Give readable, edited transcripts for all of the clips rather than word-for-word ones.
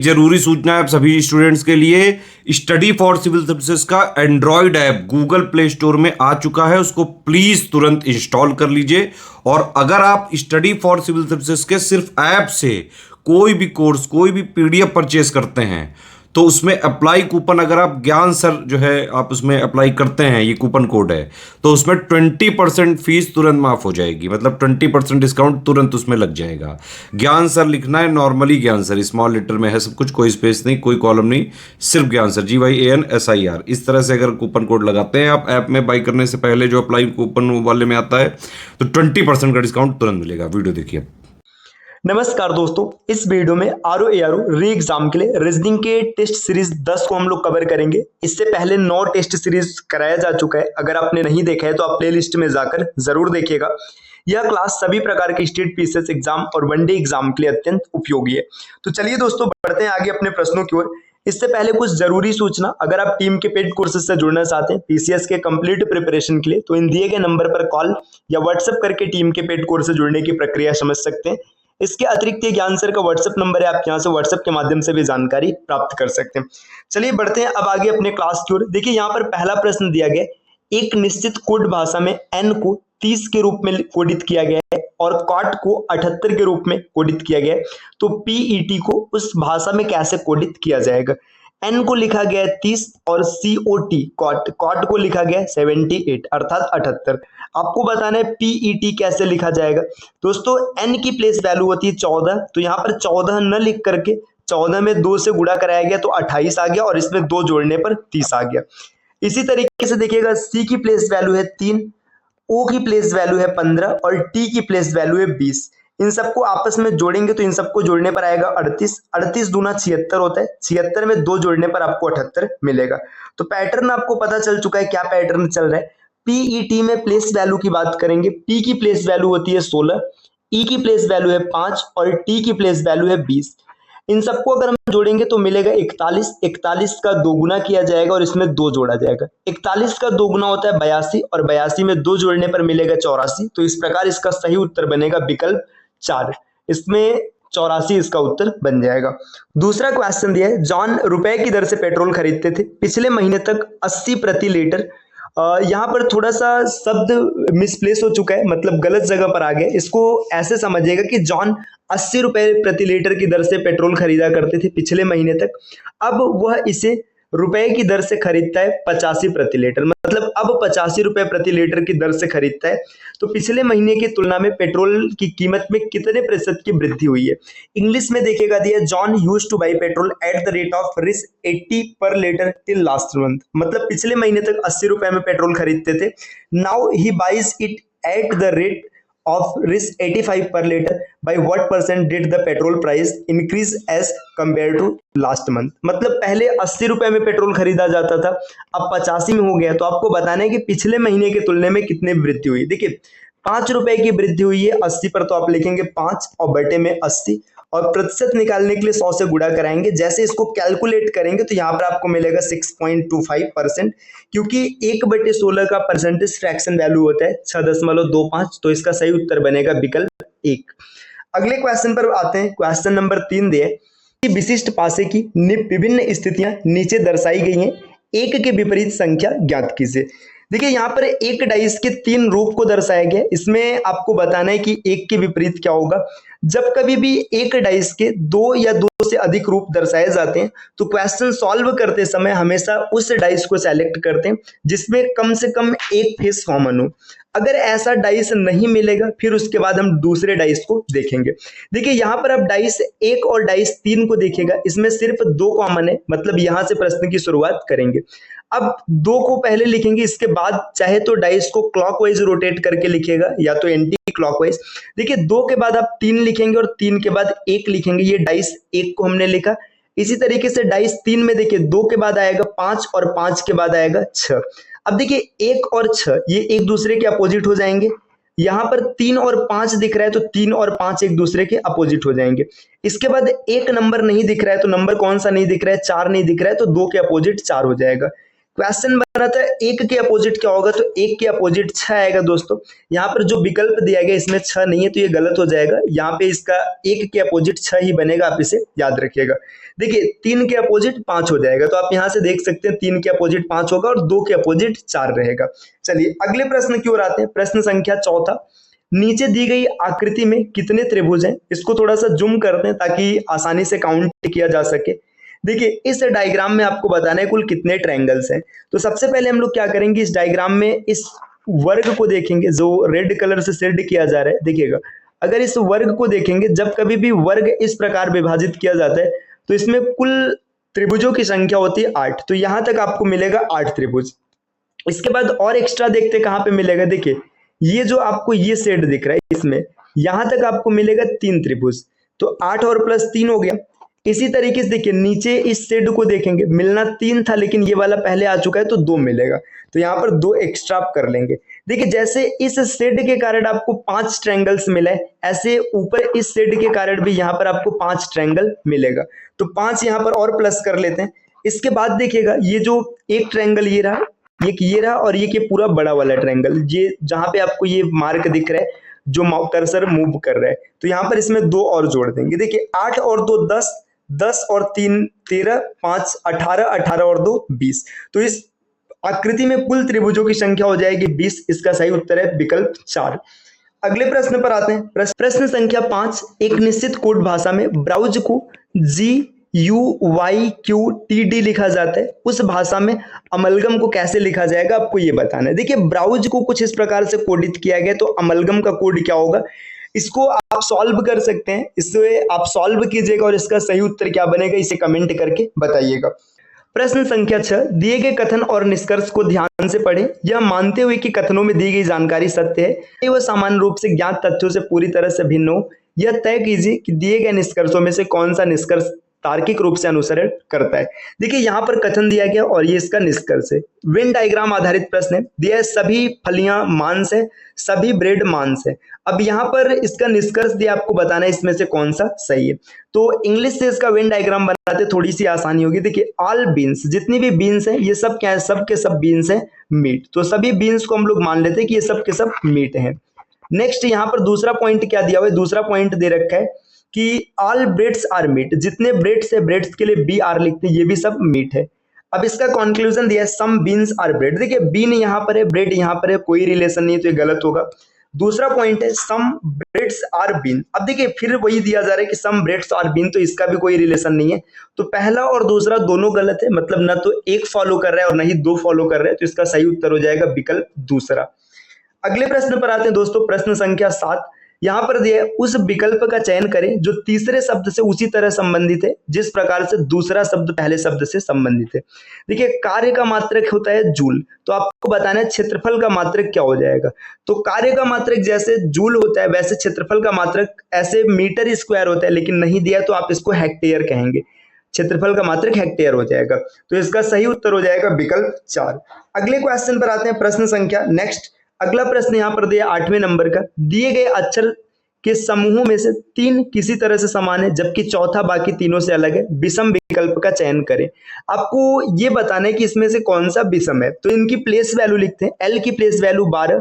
जरूरी सूचना है आप सभी स्टूडेंट्स के लिए। स्टडी फॉर सिविल सर्विसेज का Android app Google play store में आ चुका है, उसको प्लीज तुरंत इंस्टॉल कर लीजिए। और अगर आप स्टडी फॉर सिविल सर्विसेज के सिर्फ ऐप से कोई भी कोर्स, कोई भी पीडीएफ परचेस करते हैं तो उसमें अप्लाई कूपन, अगर आप ज्ञान सर जो है आप उसमें अप्लाई करते हैं, ये कूपन कोड है, तो उसमें 20% फीस तुरंत माफ हो जाएगी। मतलब 20% डिस्काउंट तुरंत उसमें लग जाएगा। ज्ञान सर लिखना है, नॉर्मली ज्ञान सर, स्मॉल लेटर में है सब कुछ, कोई स्पेस नहीं, कोई कॉलम नहीं, सिर्फ ज्ञान सर, GYANSIR। इस तरह से अगर कूपन कोड लगाते हैं आप ऐप में बाई करने से पहले, जो अप्लाई कूपन वाले में आता है, तो 20% का डिस्काउंट तुरंत मिलेगा। वीडियो देखिए। नमस्कार दोस्तों, इस वीडियो में ROARO री एग्जाम के लिए रीजनिंग के टेस्ट सीरीज 10 को हम लोग कवर करेंगे। इससे पहले 9 टेस्ट सीरीज कराया जा चुका है। अगर आपने नहीं देखा है तो आप प्लेलिस्ट में जाकर जरूर देखिएगा। यह क्लास सभी प्रकार के स्टेट पीसीएस एग्जाम और वनडे एग्जाम के लिए अत्यंत उपयोगी है। तो चलिए दोस्तों, बढ़ते हैं आगे अपने प्रश्नों की ओर। इससे पहले कुछ जरूरी सूचना, अगर आप टीम के पेड कोर्सेज से जुड़ना चाहते हैं पीसीएस के कंप्लीट प्रिपरेशन के लिए, तो इन दिए गए नंबर पर कॉल या व्हाट्सएप करके टीम के पेड कोर्स से जुड़ने की प्रक्रिया समझ सकते हैं। इसके अतिरिक्त ये ज्ञान सर का व्हाट्सएप नंबर है, आप यहाँ से व्हाट्सएप के माध्यम से भी जानकारी प्राप्त कर सकते हैं। चलिए बढ़ते हैं अब आगे अपने क्लास की ओर। देखिए यहाँ पर पहला प्रश्न दिया गया, एक निश्चित कोड भाषा में n को 30 के रूप में कोडित किया गया है और कॉट को 78 के रूप में कोडित किया गया है, तो पीईटी को उस भाषा में कैसे कोडित किया जाएगा। n को लिखा गया है 30 और COT कॉट को लिखा गया है 78 अर्थात 78। आपको बताना है पीईटी कैसे लिखा जाएगा। दोस्तों n की प्लेस वैल्यू होती है 14, तो यहाँ पर 14 न लिख करके 14 में 2 से गुणा कराया गया तो 28 आ गया और इसमें 2 जोड़ने पर 30 आ गया। इसी तरीके से देखिएगा, C की प्लेस वैल्यू है 3, O की प्लेस वैल्यू है 15 और T की प्लेस वैल्यू है 20। इन सबको आपस में जोड़ेंगे तो इन सबको जोड़ने पर आएगा 38। 38 दूना 76 होता है, 76 में 2 जोड़ने पर आपको 78 मिलेगा। तो पैटर्न आपको पता चल चुका है, क्या पैटर्न चल रहा है। पीईटी में प्लेस वैल्यू की बात करेंगे, P की प्लेस वैल्यू होती है 16, E की प्लेस वैल्यू है 5 और T की प्लेस वैल्यू है 20। इन सबको अगर हम जोड़ेंगे तो मिलेगा 41। 41 का 2 गुना किया जाएगा और इसमें 2 जोड़ा जाएगा। 41 का 2 गुना होता है 82 और 82 में 2 जोड़ने पर मिलेगा 84। तो इस प्रकार इसका सही उत्तर बनेगा विकल्प 4। इसमें 84 इसका उत्तर बन जाएगा। दूसरा क्वेश्चन दिया है, जॉन रुपए की दर से पेट्रोल खरीदते थे, पिछले महीने तक 80 प्रति लीटर। यहाँ पर थोड़ा सा शब्द मिसप्लेस हो चुका है, मतलब गलत जगह पर आ गया। इसको ऐसे समझिएगा कि जॉन 80 रुपए प्रति लीटर की दर से पेट्रोल खरीदा करते थे पिछले महीने तक, अब वह इसे रुपए की दर से खरीदता है 85 प्रति लीटर, मतलब अब 85 रुपए प्रति लीटर की दर से खरीदता है। तो पिछले महीने की तुलना में पेट्रोल की कीमत में कितने प्रतिशत की वृद्धि हुई है। इंग्लिश में देखिएगा दिया, John use two by petrol eight the rate of rupees 80 पर लीटर टिल लास्ट मंथ। मतलब पिछले महीने तक 80 रुपए में पेट्रोल खरीदते थे, now he buys it at the rate of Rs 85 per liter. By what percent did the petrol price increase as compared to last month? मतलब पहले 80 रुपए में पेट्रोल खरीदा जाता था, अब 85 में हो गया। तो आपको बताना है कि पिछले महीने के तुलना में कितने वृद्धि हुई। देखिए 5 रुपए की वृद्धि हुई है 80 पर, तो आप लिखेंगे 5 और बटे में 80 और प्रतिशत निकालने के लिए 100 से गुणा कराएंगे। जैसे इसको कैलकुलेट करेंगे तो यहाँ पर आपको मिलेगा 6.25%, क्योंकि 1/16 का परसेंटेज फ्रैक्शन वैल्यू होता है 6.25। तो इसका सही उत्तर बनेगा विकल्प 1। अगले क्वेश्चन पर आते हैं। क्वेश्चन नंबर 3 दिए, विशिष्ट पासे की विभिन्न स्थितियां नीचे दर्शाई गई हैं, एक के विपरीत संख्या ज्ञात कीजिए। देखिए यहाँ पर एक डाइस के 3 रूप को दर्शाया गया है। इसमें आपको बताना है कि एक के विपरीत क्या होगा। जब कभी भी एक डाइस के 2 या 2 से अधिक रूप दर्शाए जाते हैं तो क्वेश्चन सॉल्व करते समय हमेशा उस डाइस को सेलेक्ट करते हैं जिसमें कम से कम एक फेस कॉमन हो। अगर ऐसा डाइस नहीं मिलेगा फिर उसके बाद हम दूसरे डाइस को देखेंगे। देखिए यहाँ पर आप डाइस 1 और डाइस 3 को देखिएगा, इसमें सिर्फ 2 कॉमन है, मतलब यहाँ से प्रश्न की शुरुआत करेंगे। अब 2 को पहले लिखेंगे, इसके बाद चाहे तो डाइस को क्लॉकवाइज रोटेट करके लिखेगा या तो एंटी क्लॉकवाइज। देखिए 2 के बाद आप 3 लिखेंगे और 3 के बाद 1 लिखेंगे, ये डाइस 1 को हमने लिखा। इसी तरीके से डाइस 3 में देखिए 2 के बाद आएगा 5 और 5 के बाद आएगा 6। अब देखिए 1 और 6 ये एक दूसरे के अपोजिट हो जाएंगे। यहाँ पर 3 और 5 दिख रहा है तो 3 और 5 एक दूसरे के अपोजिट हो जाएंगे। इसके बाद एक नंबर नहीं दिख रहा है, तो नंबर कौन सा नहीं दिख रहा है, 4 नहीं दिख रहा है, तो 2 के अपोजिट 4 हो जाएगा। क्वेश्चन बना था एक के अपोजिट क्या होगा, तो एक के अपोजिट 6 आएगा दोस्तों। यहाँ पर जो विकल्प दिया गया इसमें 6 नहीं है तो ये गलत हो जाएगा। यहाँ पे इसका एक के अपोजिट 6 ही बनेगा, आप इसे याद रखिएगा। देखिए 3 के अपोजिट 5 हो जाएगा, तो आप यहाँ से देख सकते हैं 3 के अपोजिट 5 होगा और 2 के अपोजिट 4 रहेगा। चलिए अगले प्रश्न की ओर आते हैं। प्रश्न संख्या चौथा, नीचे दी गई आकृति में कितने त्रिभुज हैं? इसको थोड़ा सा जूम करते हैं ताकि आसानी से काउंट किया जा सके। देखिए इस डायग्राम में आपको बताना है कुल कितने ट्रायंगल्स हैं। तो सबसे पहले हम लोग क्या करेंगे, इस डायग्राम में इस वर्ग को देखेंगे जो रेड कलर से शेड किया जा रहा है। देखिएगा अगर इस वर्ग को देखेंगे, जब कभी भी वर्ग इस प्रकार विभाजित किया जाता है तो इसमें कुल त्रिभुजों की संख्या होती है 8। तो यहां तक आपको मिलेगा 8 त्रिभुज। इसके बाद और एक्स्ट्रा देखते कहां पे मिलेगा। देखिए ये जो आपको ये शेड दिख रहा है इसमें यहां तक आपको मिलेगा 3 त्रिभुज। तो 8 और प्लस 3 हो गया। इसी तरीके से देखिए नीचे इस शेड को देखेंगे, मिलना 3 था लेकिन ये वाला पहले आ चुका है तो 2 मिलेगा। तो यहाँ पर 2 एक्स्ट्रा आप कर लेंगे। देखिए जैसे इस शेड के कारण आपको 5 ट्रायंगल्स मिले, ऐसे ऊपर इस शेड के कारण भी यहाँ पर आपको 5 ट्रायंगल मिलेगा। तो 5 यहाँ पर और प्लस कर लेते हैं। इसके बाद देखिएगा ये जो एक ट्रायंगल ये रहा, एक ये रहा और ये पूरा बड़ा वाला ट्रायंगल, ये जहां पे आपको ये मार्क दिख रहा है जो कर्सर मूव कर रहा है, तो यहाँ पर इसमें 2 और जोड़ देंगे। देखिए 8 और 2 10, 10 और 3 13, 5 18, 18 और 2 20। तो इस आकृति में कुल त्रिभुजों की संख्या हो जाएगी 20। इसका सही उत्तर है विकल्प 4। अगले प्रश्न पर आते हैं। प्रश्न संख्या 5, एक निश्चित कोड भाषा में ब्राउज को GUYQTD लिखा जाता है, उस भाषा में अमलगम को कैसे लिखा जाएगा आपको ये बताना है। देखिए ब्राउज को कुछ इस प्रकार से कोडित किया गया, तो अमलगम का कोड क्या होगा इसको आप सॉल्व कर सकते हैं। इससे आप सॉल्व कीजिएगा और इसका सही उत्तर क्या बनेगा इसे कमेंट करके बताइएगा। प्रश्न संख्या 6, दिए गए कथन और निष्कर्ष को ध्यान से पढ़ें। यह मानते हुए कि कथनों में दी गई जानकारी सत्य है वह सामान्य रूप से ज्ञात तथ्यों से पूरी तरह से भिन्न हो, यह तय कीजिए कि दिए गए निष्कर्षों में से कौन सा निष्कर्ष तार्किक रूप से अनुसरण करता है। देखिए यहाँ पर कथन दिया गया और ये इसका निष्कर्ष है। वेन डायग्राम आधारित प्रश्न है, दिया है सभी फलियां मांस है, सभी ब्रेड मांस है। अब यहाँ पर इसका निष्कर्ष दिया, आपको बताना है इसमें से कौन सा सही है। तो इंग्लिश से इसका वेन डायग्राम बनाते थोड़ी सी आसानी होगी। देखिए ऑल बीन्स, जितनी भी बीन्स है ये सब क्या है, सब के सब बीन्स है मीट। तो सभी बीन्स को हम लोग मान लेते हैं कि ये सब के सब मीट है। नेक्स्ट यहाँ पर दूसरा पॉइंट क्या दिया हुआ है, दूसरा पॉइंट दे रखा है कि ऑल ब्रेड्स आर मीट, जितने ब्रेड्स है ब्रेड्स के लिए BR लिखते हैं, ये भी सब मीट है। अब इसका कंक्लूजन दिया है सम बीन्स आर ब्रेड। देखिए बीन यहाँ पर है, ब्रेड यहाँ पर है, कोई रिलेशन नहीं है तो ये गलत होगा। दूसरा पॉइंट है सम ब्रेड्स आर बीन। अब देखिए फिर वही दिया जा रहा है कि सम ब्रेड्स आर बीन, तो इसका भी कोई रिलेशन नहीं है। तो पहला और दूसरा दोनों गलत है, मतलब ना तो एक फॉलो कर रहा है और ना ही 2 फॉलो कर रहा है। तो इसका सही उत्तर हो जाएगा विकल्प दूसरा। अगले प्रश्न पर आते हैं दोस्तों। प्रश्न संख्या 7, यहाँ पर दिया है उस विकल्प का चयन करें जो तीसरे शब्द से उसी तरह संबंधित है जिस प्रकार से दूसरा शब्द पहले शब्द से संबंधित है। देखिए कार्य का मात्रक होता है जूल, तो आपको बताना है क्षेत्रफल का मात्रक क्या हो जाएगा। तो कार्य का मात्रक जैसे जूल होता है वैसे क्षेत्रफल का मात्रक ऐसे मीटर स्क्वायर होता है, लेकिन नहीं दिया तो आप इसको हेक्टेयर कहेंगे। क्षेत्रफल का मात्रक हेक्टेयर हो जाएगा। तो इसका सही उत्तर हो जाएगा विकल्प 4। अगले क्वेश्चन पर आते हैं। प्रश्न संख्या नेक्स्ट, अगला प्रश्न यहाँ पर दिया 8वें नंबर का, दिए गए अक्षर के समूहों में से 3 किसी तरह से समान है जबकि चौथा बाकी तीनों से अलग है, विषम विकल्प का चयन करें। आपको ये बताना है कि इसमें से कौन सा विषम है। तो इनकी प्लेस वैल्यू लिखते हैं। L की प्लेस वैल्यू 12,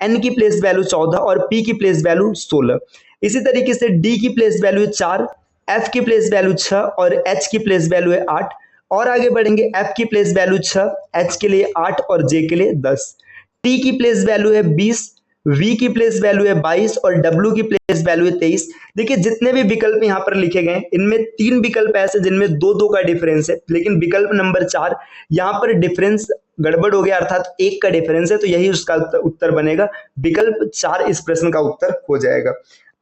N की प्लेस वैल्यू 14 और P की प्लेस वैल्यू 16। इसी तरीके से D की प्लेस वैल्यू 4, F की प्लेस वैल्यू 6 और H की प्लेस वैल्यू है 8। और आगे बढ़ेंगे, F की प्लेस वैल्यू 6, H के लिए 8 और J के लिए 10। T की प्लेस वैल्यू है 20, V की प्लेस वैल्यू है 22 और W की प्लेस वैल्यू है 23। देखिए जितने भी विकल्प यहाँ पर लिखे गए इनमें 3 विकल्प ऐसे जिनमें 2-2 का डिफरेंस है, लेकिन विकल्प नंबर 4 यहाँ पर डिफरेंस गड़बड़ हो गया, अर्थात 1 का डिफरेंस है, तो यही उसका उत्तर बनेगा। विकल्प 4 इस प्रश्न का उत्तर हो जाएगा।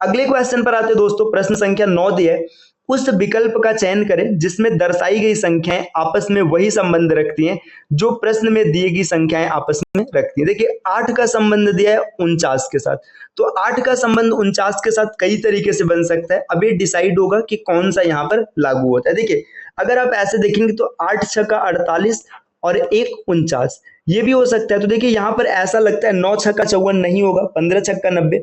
अगले क्वेश्चन पर आते दोस्तों। प्रश्न संख्या 9 दिया है, उस विकल्प का चयन करें जिसमें दर्शाई गई संख्याएं आपस में वही संबंध रखती हैं जो प्रश्न में दी गई संख्याएं आपस में रखती हैं। देखिए 8 का संबंध दिया है 49 के साथ, तो 8 का संबंध 49 के साथ कई तरीके से बन सकता है। अब ये डिसाइड होगा कि कौन सा यहाँ पर लागू होता है। देखिए अगर आप ऐसे देखेंगे तो 8 6 का 48 और 1 49 ये भी हो सकता है। तो देखिए यहाँ पर ऐसा लगता है 9 छक्का 54 नहीं होगा, 15 छक्का 90,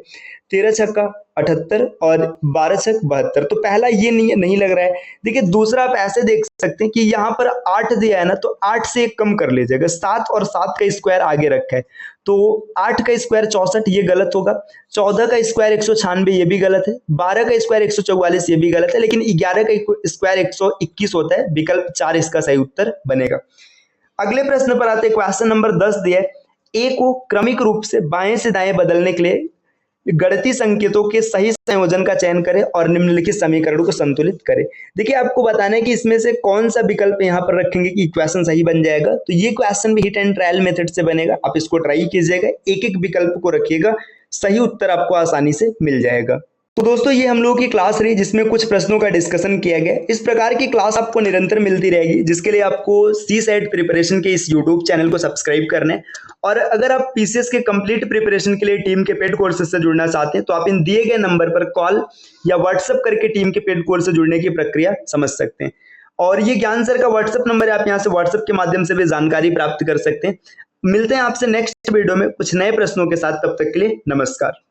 13 छक्का 78 और 12 छक 72। तो पहला ये नहीं लग रहा है। देखिए दूसरा आप ऐसे देख सकते हैं कि यहाँ पर 8 दिया है ना, तो 8 से 1 कम कर लीजिएगा, 7 और 7 का स्क्वायर आगे रखा है, तो 8 का स्क्वायर 64 ये गलत होगा, 14 का स्क्वायर 196 ये भी गलत है, 12 का स्क्वायर 144 ये भी गलत है, लेकिन 11 का स्क्वायर 121 होता है, विकल्प 4 इसका सही उत्तर बनेगा। अगले प्रश्न पर आते हैं। क्वेश्चन नंबर 10 दिया है, ए को क्रमिक रूप से बाएं से दाएं बदलने के लिए गणितीय संकेतों के सही संयोजन का चयन करें और निम्नलिखित समीकरणों को संतुलित करें। देखिए आपको बताना है कि इसमें से कौन सा विकल्प यहाँ पर रखेंगे कि इक्वेशन सही बन जाएगा। तो ये क्वेश्चन भी हिट एंड ट्रायल मेथड से बनेगा, आप इसको ट्राई कीजिएगा, एक एक विकल्प को रखिएगा, सही उत्तर आपको आसानी से मिल जाएगा। तो दोस्तों ये हम लोगों की क्लास रही जिसमें कुछ प्रश्नों का डिस्कशन किया गया। इस प्रकार की क्लास आपको निरंतर मिलती रहेगी, जिसके लिए आपको CSAT प्रिपरेशन के इस यूट्यूब चैनल को सब्सक्राइब करना है। और अगर आप PCS के कंप्लीट प्रिपरेशन के लिए टीम के पेड कोर्सेज से जुड़ना चाहते हैं तो आप इन दिए गए नंबर पर कॉल या व्हाट्सएप करके टीम के पेड कोर्स से जुड़ने की प्रक्रिया समझ सकते हैं। और ये ज्ञान सर का व्हाट्सएप नंबर है, आप यहाँ से व्हाट्सएप के माध्यम से भी जानकारी प्राप्त कर सकते हैं। मिलते हैं आपसे नेक्स्ट वीडियो में कुछ नए प्रश्नों के साथ, तब तक के लिए नमस्कार।